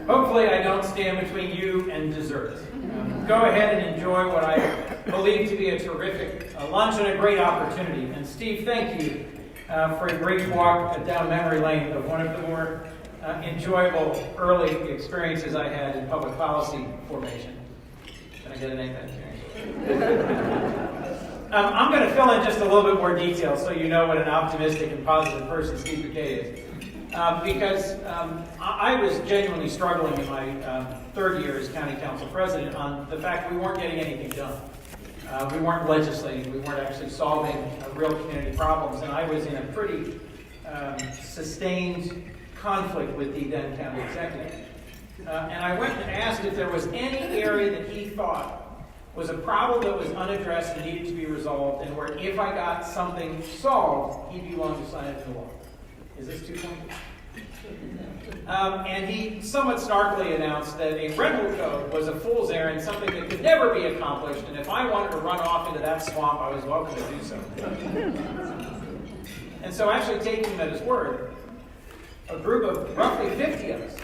Hopefully I don't stand between you and dessert. Go ahead and enjoy what I believe to be a terrific lunch and a great opportunity. And Steve, thank you for a great walk down memory lane of one of the more enjoyable early experiences I had in public policy formation. Can I get an amen? I'm going to fill in just a little bit more detail so you know what an optimistic and positive person Steve McKay is. Because I was genuinely struggling in my third year as county council president on the fact we weren't getting anything done. We weren't legislating. We weren't actually solving real community problems. And I was in a pretty sustained conflict with the then county executive. And I went and asked if there was any area that he thought was a problem that was unaddressed and needed to be resolved, and where if I got something solved, he'd be willing to sign it into law. Is this too pointed? And he somewhat snarkily announced that a rental code was a fool's errand, something that could never be accomplished, and if I wanted to run off into that swamp, I was welcome to do so. And so actually taking him at his word, a group of roughly 50 of us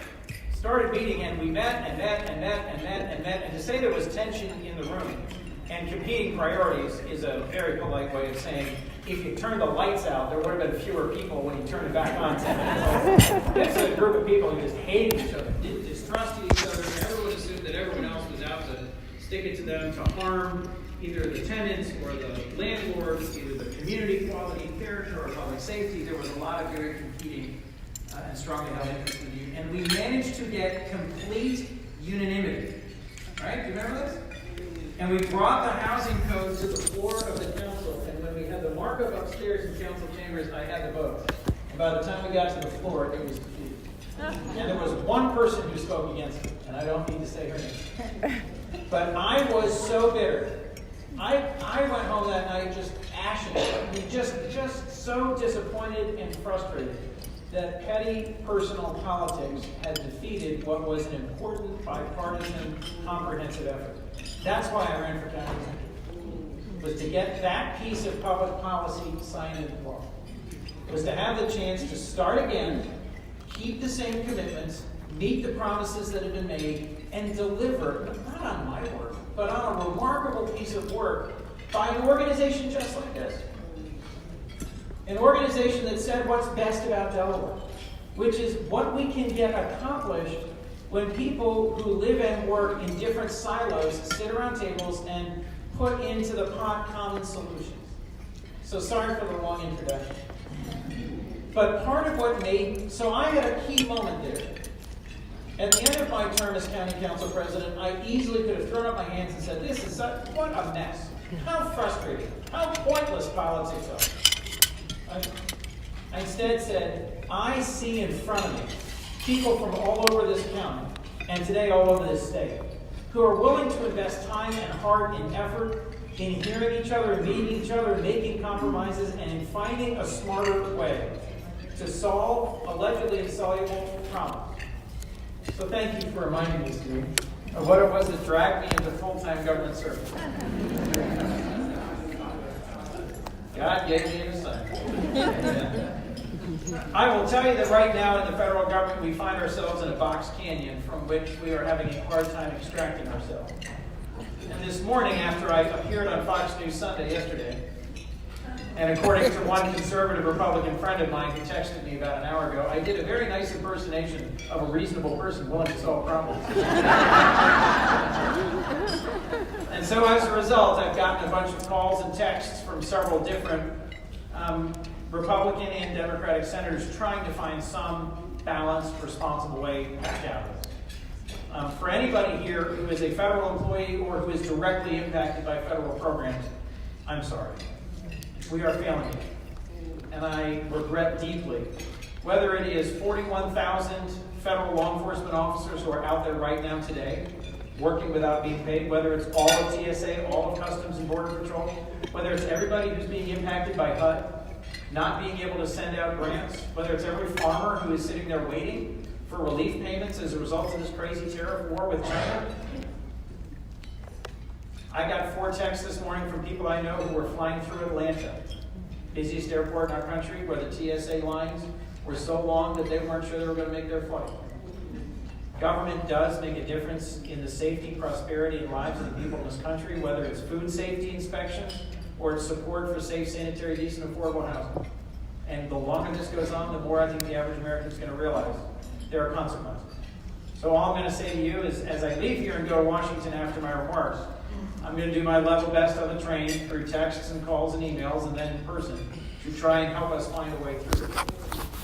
started meeting, and we met and met and met and met and met, and to say there was tension in the room and competing priorities is a very polite way of saying if you turned the lights out, there would have been fewer people when you turned it back on 10 minutes later. That's a group of people who just hated each other, distrusted each other, and everyone assumed that everyone else was out to stick it to them to harm either the tenants or the landlords, either the community quality, character, or public safety. There was a lot of very competing and strongly held interest in you. And we managed to get complete unanimity. Right? Do you remember this? And we brought the housing code to the floor of the council, and when we had the markup upstairs in council chambers, I had the vote. And by the time we got to the floor, it was defeated. And there was one person who spoke against it, and I don't need to say her name. But I was so bitter. I went home that night just ashen, just so disappointed and frustrated that petty personal politics had defeated what was an important bipartisan comprehensive effort. That's why I ran for county executive, was to get that piece of public policy signed into law. Was to have the chance to start again, keep the same commitments, meet the promises that have been made, and deliver, not on my work, but on a remarkable piece of work by an organization just like this. An organization that said what's best about Delaware, which is what we can get accomplished when people who live and work in different silos sit around tables and put into the pot common solutions. So sorry for the long introduction. But part of what so I had a key moment there. At the end of my term as county council president, I easily could have thrown up my hands and said, this is what a mess. How frustrating. How pointless politics are. I instead said, I see in front of me people from all over this county, and today all over this state, who are willing to invest time and heart and effort in hearing each other, meeting each other, making compromises, and in finding a smarter way to solve allegedly insoluble problems. So thank you for reminding me, Steve, of what it was that dragged me into full-time government service. God gave me an assignment. I will tell you that right now in the federal government we find ourselves in a box canyon from which we are having a hard time extracting ourselves. And this morning, after I appeared on Fox News Sunday yesterday, and according to one conservative Republican friend of mine who texted me about an hour ago, I did a very nice impersonation of a reasonable person willing to solve problems. And so as a result, I've gotten a bunch of calls and texts from several different Republican and Democratic senators trying to find some balanced, responsible way back out of this. For anybody here who is a federal employee or who is directly impacted by federal programs, I'm sorry. We are failing you. And I regret deeply, whether it is 41,000 federal law enforcement officers who are out there right now today, working without being paid, whether it's all of TSA, all of Customs and Border Patrol, whether it's everybody who's being impacted by HUD, not being able to send out grants, whether it's every farmer who is sitting there waiting for relief payments as a result of this crazy tariff war with China. I got 4 texts this morning from people I know who were flying through Atlanta, busiest airport in our country, where the TSA lines were so long that they weren't sure they were going to make their flight. Government does make a difference in the safety, prosperity, and lives of the people in this country, whether it's food safety inspections or it's support for safe, sanitary, decent, affordable housing. And the longer this goes on, the more I think the average American is going to realize there are consequences. So all I'm going to say to you is, as I leave here and go to Washington after my remarks, I'm going to do my level best on the train through texts and calls and emails and then in person to try and help us find a way through.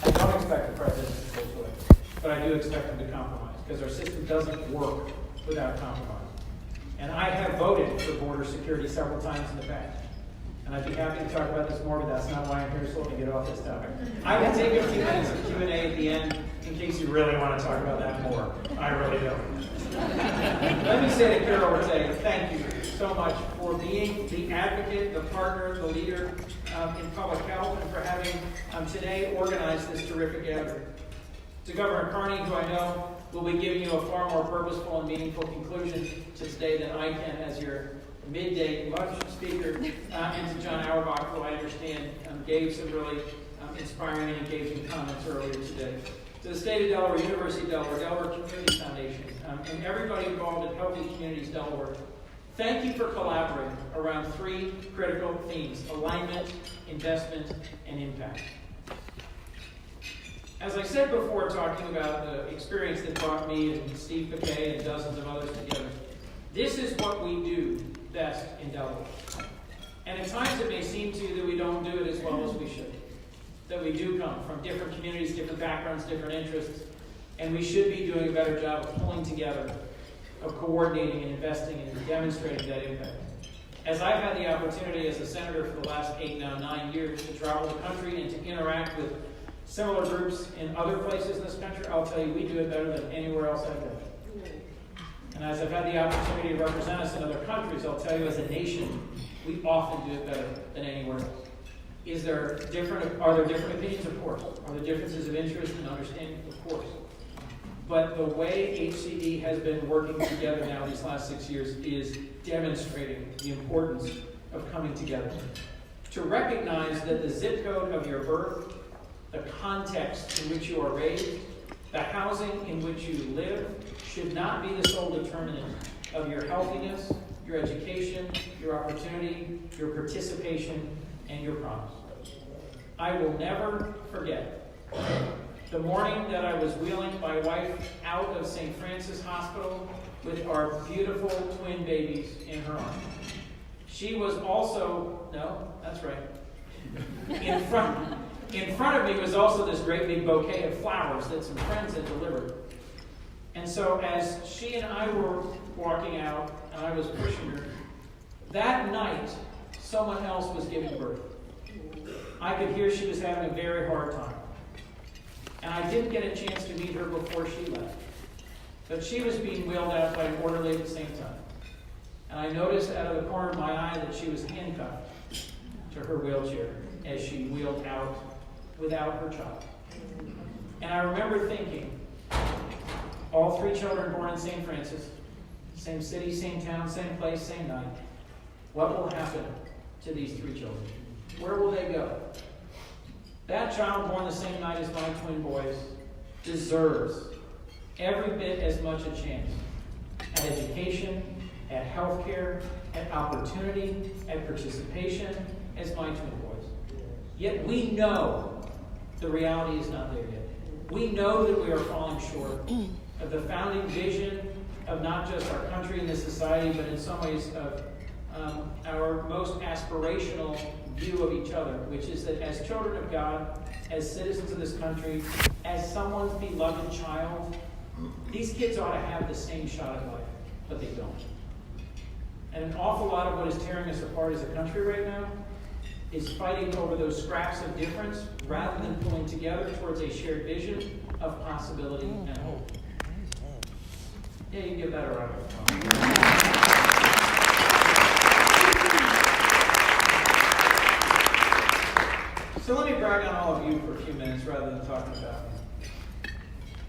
I don't expect the president to go away, but I do expect him to compromise because our system doesn't work without compromise. And I have voted for border security several times in the past. And I'd be happy to talk about this more, but that's not why I'm here, so let me get off this topic. I will take a few minutes of Q&A at the end in case you really want to talk about that more. I really don't. Let me say to Carol Ortega, thank you so much for being the advocate, the partner, the leader in public health, and for having today organized this terrific gathering. To Governor Carney, who I know will be giving you a far more purposeful and meaningful conclusion to today than I can as your midday lunch speaker, and to John Auerbach, who I understand gave some really inspiring and engaging comments earlier today. To the State of Delaware, University of Delaware, Delaware Community Foundation, and everybody involved in Healthy Communities Delaware, thank you for collaborating around three critical themes: alignment, investment, and impact. As I said before, talking about the experience that brought me and Steve Piquet and dozens of others together, this is what we do best in Delaware. And at times it may seem to you that we don't do it as well as we should. That we do come from different communities, different backgrounds, different interests, and we should be doing a better job of pulling together, of coordinating and investing and demonstrating that impact. As I've had the opportunity as a senator for the last 9 years to travel the country and to interact with similar groups in other places in this country, I'll tell you, we do it better than anywhere else I've been. And as I've had the opportunity to represent us in other countries, I'll tell you, as a nation, we often do it better than anywhere else. Are there different opinions? Of course. Are there differences of interest and understanding? Of course. But the way HCD has been working together now these last 6 years is demonstrating the importance of coming together. To recognize that the zip code of your birth, the context in which you are raised, the housing in which you live, should not be the sole determinant of your healthiness, your education, your opportunity, your participation, and your promise. I will never forget the morning that I was wheeling my wife out of St. Francis Hospital with our beautiful twin babies in her arms. She was also, no, that's right, in front of me was also this great big bouquet of flowers that some friends had delivered. And so as she and I were walking out, and I was pushing her, that night, someone else was giving birth. I could hear she was having a very hard time. And I didn't get a chance to meet her before she left. But she was being wheeled out by an orderly at the same time. And I noticed out of the corner of my eye that she was handcuffed to her wheelchair as she wheeled out without her child. And I remember thinking, all three children born in St. Francis, same city, same town, same place, same night. What will happen to these three children? Where will they go? That child born the same night as my twin boys deserves every bit as much a chance at education, at health care, at opportunity, at participation as my twin boys. Yet we know the reality is not there yet. We know that we are falling short of the founding vision of not just our country and this society, but in some ways of our most aspirational view of each other, which is that as children of God, as citizens of this country, as someone's beloved child, these kids ought to have the same shot at life, but they don't. And an awful lot of what is tearing us apart as a country right now is fighting over those scraps of difference rather than pulling together towards a shared vision of possibility and hope. Yeah, you can give that a round of applause. So let me brag on all of you for a few minutes rather than talking about me.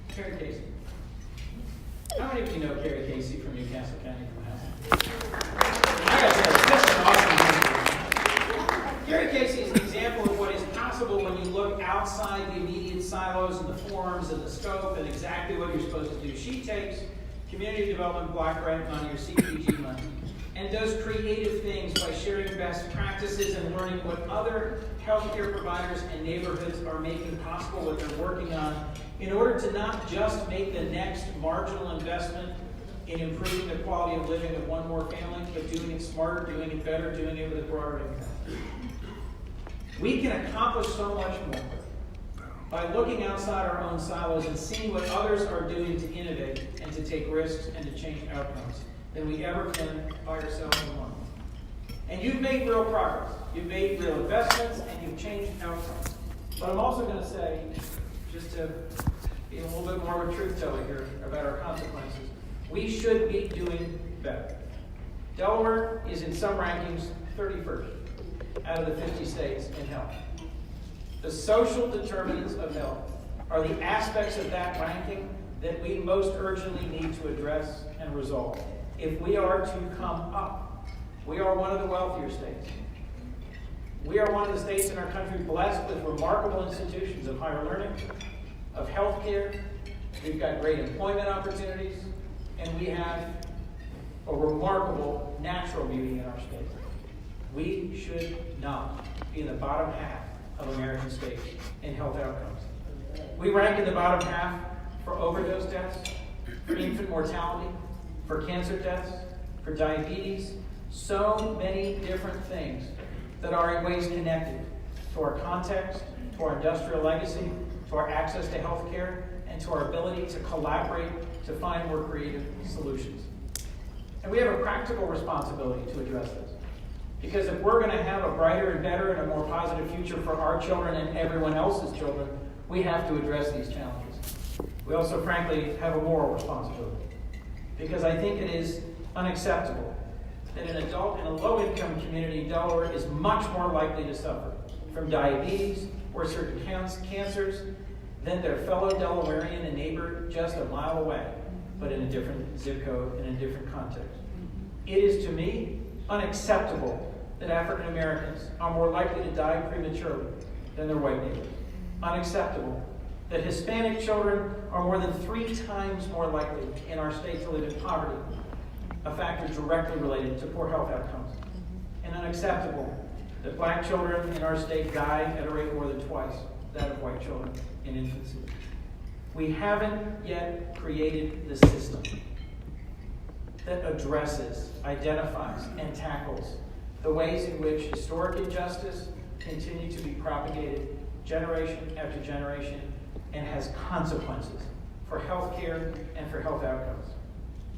Carrie Casey. How many of you know Carrie Casey from Newcastle County from I gotta tell you, that's an awesome history. Carrie Casey is an example of what is possible when you look outside the immediate silos and the forms and the scope and exactly what you're supposed to do. She takes community development block grant money or CPG money and does creative things by sharing best practices and learning what other healthcare providers and neighborhoods are making possible, what they're working on, in order to not just make the next marginal investment in improving the quality of living of one more family, but doing it smarter, doing it better, doing it with a broader impact. We can accomplish so much more by looking outside our own silos and seeing what others are doing to innovate and to take risks and to change outcomes than we ever can by ourselves alone. And you've made real progress. You've made real investments and you've changed outcomes. But I'm also going to say, just to be a little bit more of a truth teller here about our consequences, we should be doing better. Delaware is in some rankings 31st out of the 50 states in health. The social determinants of health are the aspects of that ranking that we most urgently need to address and resolve if we are to come up. We are one of the wealthier states. We are one of the states in our country blessed with remarkable institutions of higher learning, of health care. We've got great employment opportunities, and we have a remarkable natural beauty in our state. We should not be in the bottom half of American states in health outcomes. We rank in the bottom half for overdose deaths, for infant mortality, for cancer deaths, for diabetes, so many different things that are in ways connected to our context, to our industrial legacy, to our access to health care, and to our ability to collaborate to find more creative solutions. And we have a practical responsibility to address this. Because if we're going to have a brighter and better and a more positive future for our children and everyone else's children, we have to address these challenges. We also, frankly, have a moral responsibility. Because I think it is unacceptable that an adult in a low-income community, Delaware, is much more likely to suffer from diabetes or certain cancers than their fellow Delawarean and neighbor just a mile away, but in a different zip code, in a different context. It is, to me, unacceptable that African Americans are more likely to die prematurely than their white neighbors. Unacceptable that Hispanic children are more than 3 times more likely in our state to live in poverty, a factor directly related to poor health outcomes. And unacceptable that black children in our state die at a rate more than twice that of white children in infancy. We haven't yet created the system that addresses, identifies, and tackles the ways in which historic injustice continue to be propagated generation after generation and has consequences for health care and for health outcomes.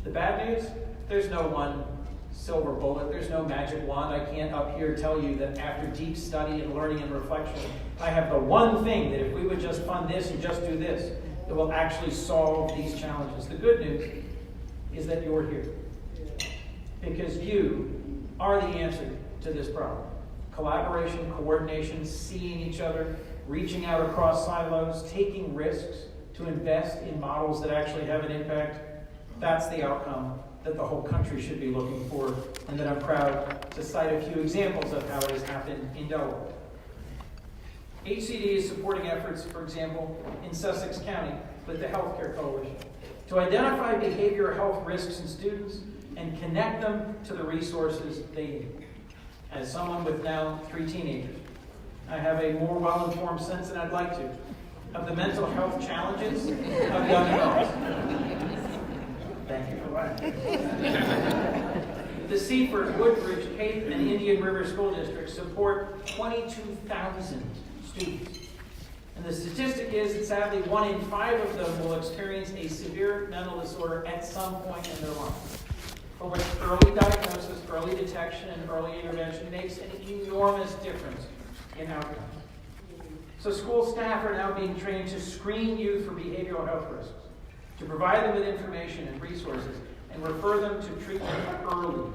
The bad news, there's no one silver bullet, there's no magic wand. I can't up here tell you that after deep study and learning and reflection, I have the one thing that if we would just fund this and just do this, that will actually solve these challenges. The good news is that you're here. Because you are the answer to this problem. Collaboration, coordination, seeing each other, reaching out across silos, taking risks to invest in models that actually have an impact. That's the outcome that the whole country should be looking for, and that I'm proud to cite a few examples of how it has happened in Delaware. HCD is supporting efforts, for example, in Sussex County with the Healthcare Coalition to identify behavioral health risks in students and connect them to the resources they need. As someone with now 3 teenagers, I have a more well-informed sense than I'd like to of the mental health challenges of young adults. Thank you for laughing. The Seaford, Woodbridge, Cape, and Indian River School Districts support 22,000 students. And the statistic is that sadly 1 in 5 of them will experience a severe mental disorder at some point in their life, for which early diagnosis, early detection, and early intervention makes an enormous difference in outcomes. So school staff are now being trained to screen youth for behavioral health risks, to provide them with information and resources, and refer them to treatment early.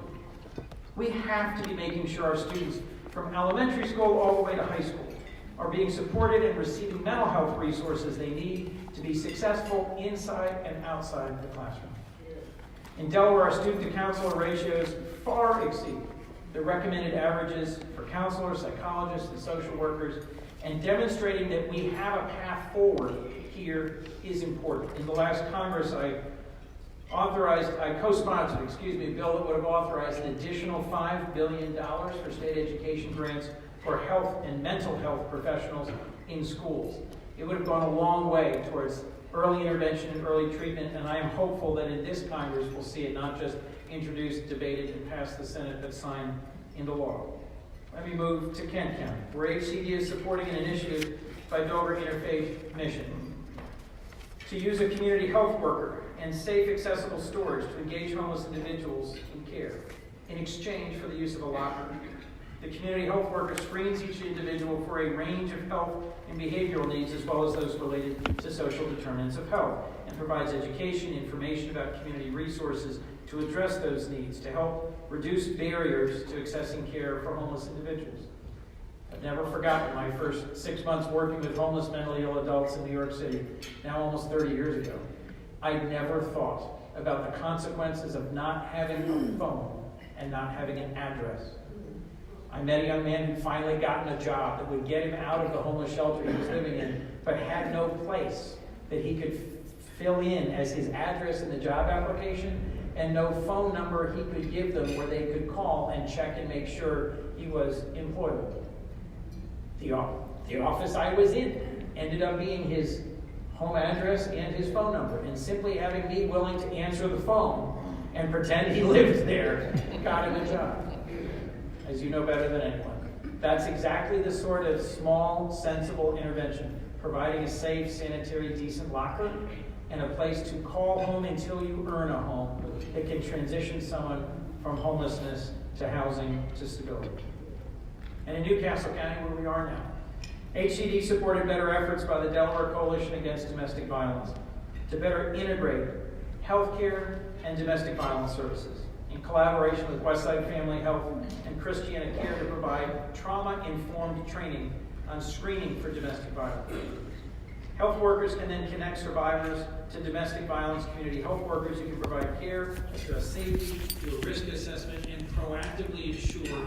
We have to be making sure our students from elementary school all the way to high school are being supported and receiving mental health resources they need to be successful inside and outside the classroom. In Delaware, our student-to-counselor ratios far exceed the recommended averages for counselors, psychologists, and social workers, And demonstrating that we have a path forward here is important. In the last Congress, I co-sponsored, a bill that would have authorized an additional $5 billion for state education grants for health and mental health professionals in schools. It would have gone a long way towards early intervention and early treatment, and I am hopeful that in this Congress we'll see it not just introduced, debated, and passed the Senate, but signed into law. Let me move to Kent County, where HCD is supporting an initiative by Dover Interfaith Mission to use a community health worker and safe, accessible storage to engage homeless individuals in care in exchange for the use of a locker. The community health worker screens each individual for a range of health and behavioral needs, as well as those related to social determinants of health, and provides education, information about community resources to address those needs, to help reduce barriers to accessing care for homeless individuals. I've never forgotten my first 6 months working with homeless mentally ill adults in New York City, now almost 30 years ago. I never thought about the consequences of not having a phone and not having an address. I met a young man who'd finally gotten a job that would get him out of the homeless shelter he was living in, but had no place that he could fill in as his address in the job application, and no phone number he could give them where they could call and check and make sure he was employable. The office I was in ended up being his home address and his phone number, and simply having me willing to answer the phone and pretend he lived there got him a job. As you know better than anyone. That's exactly the sort of small, sensible intervention, providing a safe, sanitary, decent locker and a place to call home until you earn a home that can transition someone from homelessness to housing to stability. And in Newcastle County, where we are now, HCD supported better efforts by the Delaware Coalition Against Domestic Violence to better integrate healthcare and domestic violence services, in collaboration with Westside Family Health and Christiana Care to provide trauma-informed training on screening for domestic violence. Health workers can then connect survivors to domestic violence community health workers who can provide care, address safety, do a risk assessment, and proactively ensure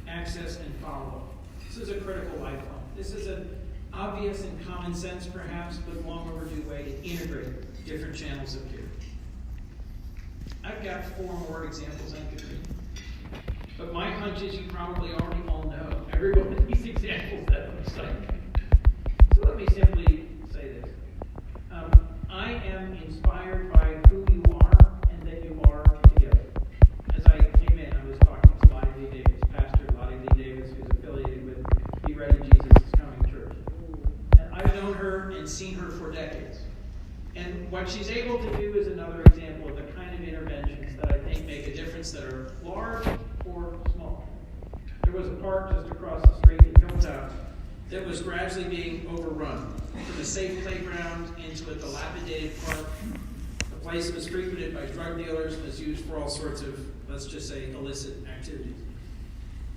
access and follow-up. This is a critical lifeline. This is an obvious and common sense, perhaps, but long overdue way to integrate different channels of care. I've got 4 more examples I could read. But my hunch is you probably already all know every one of these examples that I'm citing. So let me simply say this. I am inspired by who you are and that you are together. As I came in, I was talking to Lottie Lee Davis, Pastor Lottie Lee Davis, who's affiliated with Be Ready Jesus is Coming Church. And I've known her and seen her for decades. And what she's able to do is another example of the kind of interventions that I think make a difference that are large or small. There was a park just across the street in Hilltop that was gradually being overrun from a safe playground into a dilapidated park, a place that was frequented by drug dealers and was used for all sorts of, let's just say, illicit activities.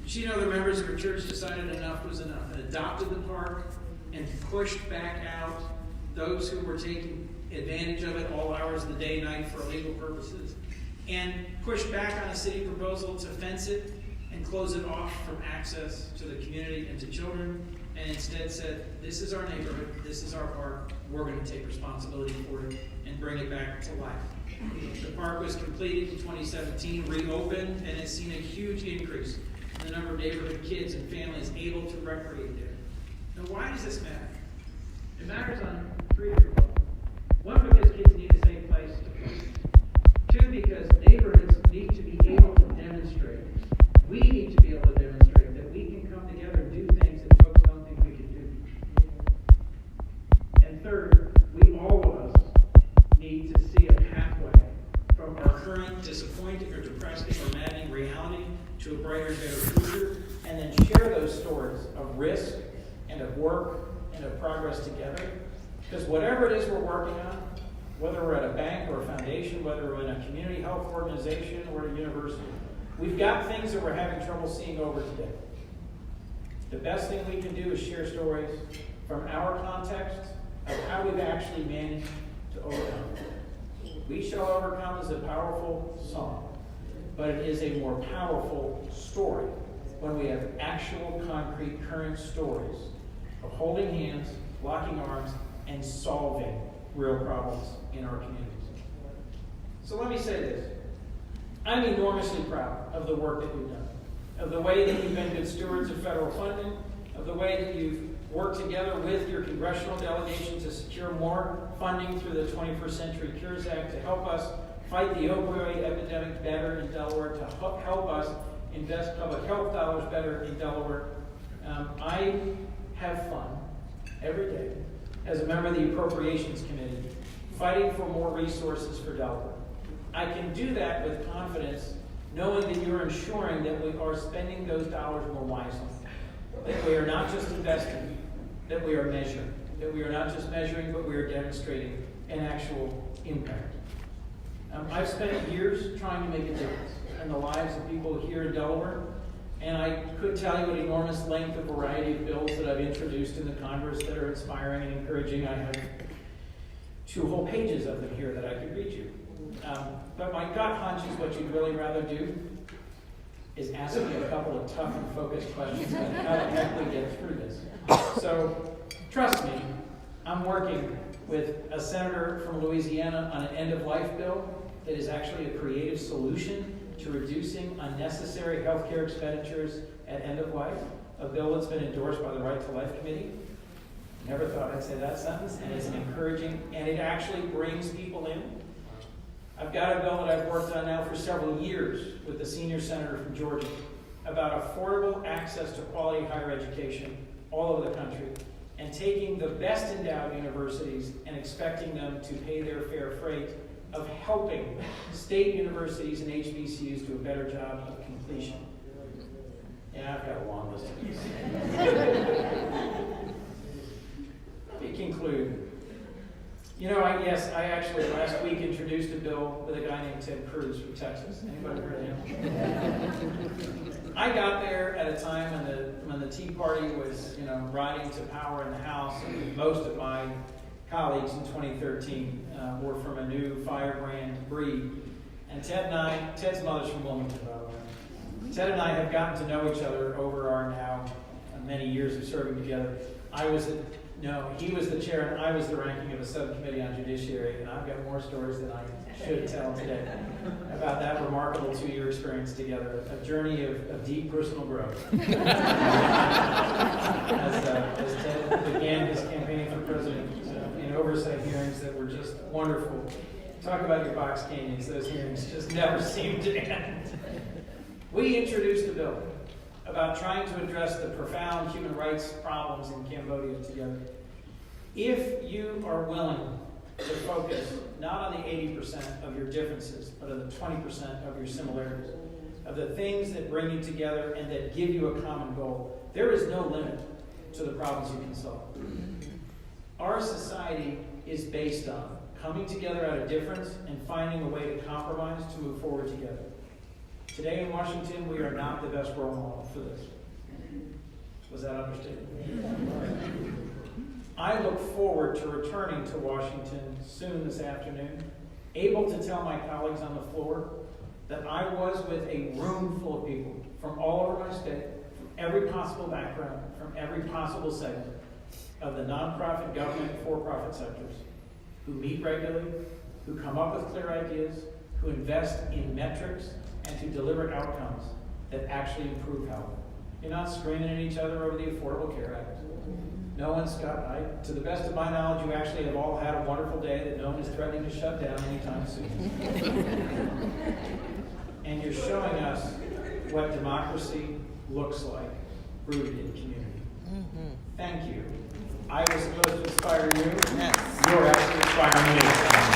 She and other members of her church decided enough was enough and adopted the park and pushed back out those who were taking advantage of it all hours of the day, night for illegal purposes, and pushed back on a city proposal to fence it and close it off from access to the community and to children, and instead said, this is our neighborhood, this is our park, we're going to take responsibility for it and bring it back to life. The park was completed in 2017, reopened, and has seen a huge increase in the number of neighborhood kids and families able to recreate there. Now, why does this matter? It matters on 3 different levels. 1, because kids need a safe place to play. 2, because neighborhoods need to be able to demonstrate. We need to be able to demonstrate that we can come together and do things that folks don't think we can do. And 3rd, we all of us need to see a pathway from our current disappointing or depressing or maddening reality to a brighter and better future, and then share those stories of risk and of work and of progress together. Because whatever it is we're working on, whether we're at a bank or a foundation, whether we're in a community health organization or a university, we've got things that we're having trouble seeing over today. The best thing we can do is share stories from our context of how we've actually managed to overcome. We Shall Overcome is a powerful song, but it is a more powerful story when we have actual, concrete, current stories of holding hands, locking arms, and solving real problems in our communities. So let me say this. I'm enormously proud of the work that we've done, of the way that you've been good stewards of federal funding, of the way that you've worked together with your congressional delegation to secure more funding through the 21st Century Cures Act to help us fight the opioid epidemic better in Delaware, to help us invest public health dollars better in Delaware. I have fun every day as a member of the Appropriations Committee fighting for more resources for Delaware. I can do that with confidence, knowing that you're ensuring that we are spending those dollars more wisely, that we are not just investing, that we are measuring, that we are not just measuring, but we are demonstrating an actual impact. I've spent years trying to make a difference in the lives of people here in Delaware, and I could tell you an enormous length of variety of bills that I've introduced in the Congress that are inspiring and encouraging. I have 2 whole pages of them here that I could read you. But my gut hunch is what you'd really rather do is ask me a couple of tough and focused questions about how the heck we get through this. So, trust me, I'm working with a senator from Louisiana on an end-of-life bill that is actually a creative solution to reducing unnecessary health care expenditures at end of life, a bill that's been endorsed by the Right to Life Committee. Never thought I'd say that sentence, and it's encouraging, and it actually brings people in. I've got a bill that I've worked on now for several years with the senior senator from Georgia about affordable access to quality higher education all over the country, and taking the best endowed universities and expecting them to pay their fair freight of helping state universities and HBCUs do a better job of completion. Yeah, I've got a long list of these. To conclude, I actually last week introduced a bill with a guy named Ted Cruz from Texas. Anybody heard of him? I got there at a time when the Tea Party was, riding to power in the House, and most of my colleagues in 2013 were from a new firebrand breed. And Ted's mother's from Wilmington, by the way. Ted and I have gotten to know each other over our now many years of serving together. He was the chair and I was the ranking of a subcommittee on judiciary, and I've got more stories than I should tell today about that remarkable 2-year experience together, a journey of deep personal growth. As Ted began his campaign for president in oversight hearings that were just wonderful. Talk about your box canyons, those hearings just never seem to end. We introduced a bill about trying to address the profound human rights problems in Cambodia together. If you are willing to focus not on the 80% of your differences, but on the 20% of your similarities, of the things that bring you together and that give you a common goal, there is no limit to the problems you can solve. Our society is based on coming together out of difference and finding a way to compromise to move forward together. Today in Washington, we are not the best role model for this. Was that understated? I look forward to returning to Washington soon this afternoon, able to tell my colleagues on the floor that I was with a room full of people from all over my state, from every possible background, from every possible segment of the nonprofit, government, for-profit sectors, who meet regularly, who come up with clear ideas, who invest in metrics, and to deliver outcomes that actually improve health. You're not screaming at each other over the Affordable Care Act. No one's got, to the best of my knowledge, you actually have all had a wonderful day that no one is threatening to shut down anytime soon. And you're showing us what democracy looks like, rooted in community. Mm-hmm. Thank you. I was supposed to inspire you. Yes. You're actually inspiring me.